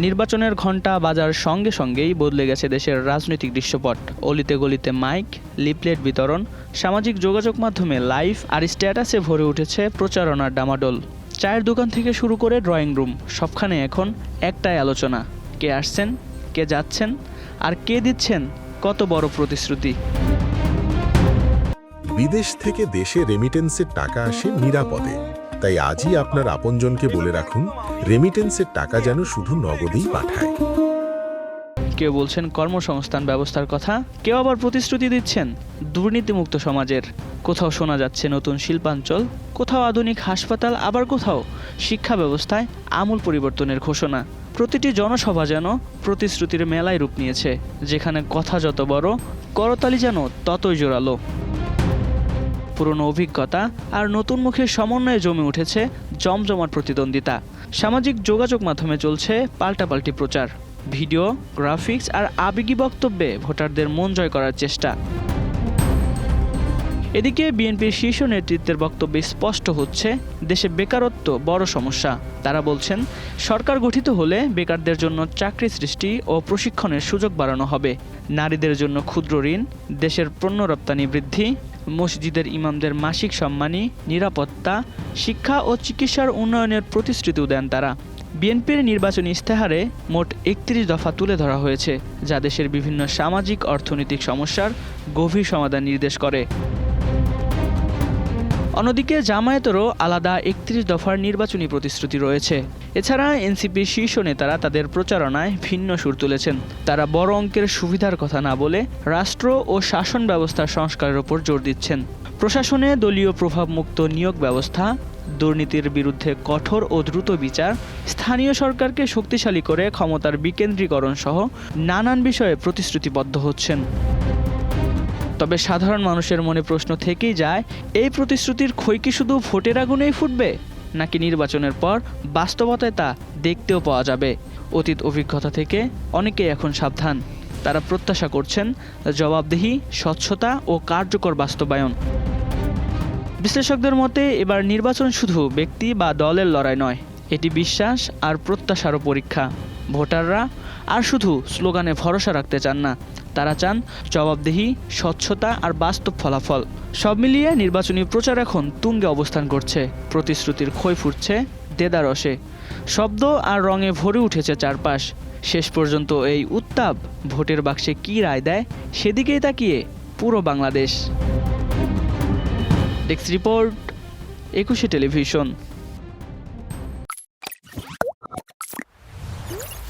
নির্বাচনের ঘণ্টা বাজার সঙ্গে সঙ্গেই বদলে গেছে দেশের রাজনৈতিক দৃশ্যপট। অলিতে গলিতে মাইক, লিফলেট বিতরণ, সামাজিক যোগাযোগ মাধ্যমে লাইভ আর স্ট্যাটাসে ভরে উঠেছে প্রচারণার ডামাডোল। চায়ের দোকান থেকে শুরু করে ড্রয়িং রুম, সবখানে এখন একটাই আলোচনা: কে আসছেন, কে যাচ্ছেন, আর কে দিচ্ছেন কত বড় প্রতিশ্রুতি। বিদেশ থেকে দেশে রেমিটেন্সের টাকা আসে নিরাপদে। তাই আজই আপনার আপনজনকে বলে রাখুন, রেমিটেন্সের টাকা যেন শুধু নগদেই পাঠায়। কেউ বলছেন কর্মসংস্থান ব্যবস্থার কথা, কেউ আবার প্রতিশ্রুতি দিচ্ছেন দুর্নীতিমুক্ত সমাজের। কোথাও শোনা যাচ্ছে নতুন শিল্পাঞ্চল, কোথাও আধুনিক হাসপাতাল, আবার কোথাও শিক্ষা ব্যবস্থায় আমূল পরিবর্তনের ঘোষণা। প্রতিটি জনসভা যেন প্রতিশ্রুতির মেলায় রূপ নিয়েছে, যেখানে কথা যত বড়, করতালি যেন ততই জোরালো। পুরনো অভিজ্ঞতা আর নতুন মুখের সমন্বয়ে জমে উঠেছে জমজমাট প্রতিদ্বন্দ্বিতা। সামাজিক যোগাযোগ মাধ্যমে চলছে পাল্টাপাল্টি প্রচার, ভিডিও, গ্রাফিক্স আর আবেগী বক্তব্যে ভোটারদের মন জয় করার চেষ্টা। এদিকে বিএনপির শীর্ষ নেতৃত্বের বক্তব্যে স্পষ্ট হচ্ছে দেশে বেকারত্ব বড় সমস্যা। তারা বলছেন সরকার গঠিত হলে বেকারদের জন্য চাকরি সৃষ্টি ও প্রশিক্ষণের সুযোগ বাড়ানো হবে, নারীদের জন্য ক্ষুদ্র ঋণ, দেশের পণ্য রপ্তানি বৃদ্ধি, মসজিদের ইমামদের মাসিক সম্মানী, নিরাপত্তা, শিক্ষা ও চিকিৎসার উন্নয়নের প্রতিশ্রুতিও দেন তারা। বিএনপির নির্বাচনী ইশতেহারে মোট ৩১ দফা তুলে ধরা হয়েছে, যা দেশের বিভিন্ন সামাজিক অর্থনৈতিক সমস্যার গভীর সমাধান নির্দেশ করে। অন্যদিকে জামায়াতেরও আলাদা ৩১ দফার নির্বাচনী প্রতিশ্রুতি রয়েছে। এছাড়া এনসিপির শীর্ষ নেতারা তাদের প্রচারণায় ভিন্ন সুর তুলেছেন। তারা বড় অঙ্কের সুবিধার কথা না বলে রাষ্ট্র ও শাসন ব্যবস্থার সংস্কারের ওপর জোর দিচ্ছেন। প্রশাসনে দলীয় প্রভাবমুক্ত নিয়োগ ব্যবস্থা, দুর্নীতির বিরুদ্ধে কঠোর ও দ্রুত বিচার, স্থানীয় সরকারকে শক্তিশালী করে ক্ষমতার বিকেন্দ্রীকরণ সহ নানান বিষয়ে প্রতিশ্রুতিবদ্ধ হচ্ছেন। তবে সাধারণ মানুষের মনে প্রশ্ন থেকেই যায়, এই প্রতিশ্রুতির খই কি শুধু ভোটের আগুনেই ফুটবে, নাকি নির্বাচনের পর বাস্তবতায় তা দেখতেও পাওয়া যাবে? অতীত অভিজ্ঞতা থেকে অনেকেই এখন সাবধান। তারা প্রত্যাশা করছেন জবাবদিহি, স্বচ্ছতা ও কার্যকর বাস্তবায়ন। বিশ্লেষকদের মতে এবার নির্বাচন শুধু ব্যক্তি বা দলের লড়াই নয়, এটি বিশ্বাস আর প্রত্যাশারও পরীক্ষা। ভোটাররা আর শুধু স্লোগানে ভরসা রাখতে চান না, তারা চান জবাবদিহি, স্বচ্ছতা আর বাস্তব ফলাফল। সব মিলিয়ে নির্বাচনী প্রচার এখন তুঙ্গে অবস্থান করছে। প্রতিশ্রুতির খই ফুটছে দেদারসে, শব্দ আর রঙে ভরে উঠেছে চারপাশ। শেষ পর্যন্ত এই উত্তাপ ভোটের বাক্সে কী রায় দেয়, সেদিকেই তাকিয়ে পুরো বাংলাদেশ। ডেস্ক রিপোর্ট, ২১শে টেলিভিশন।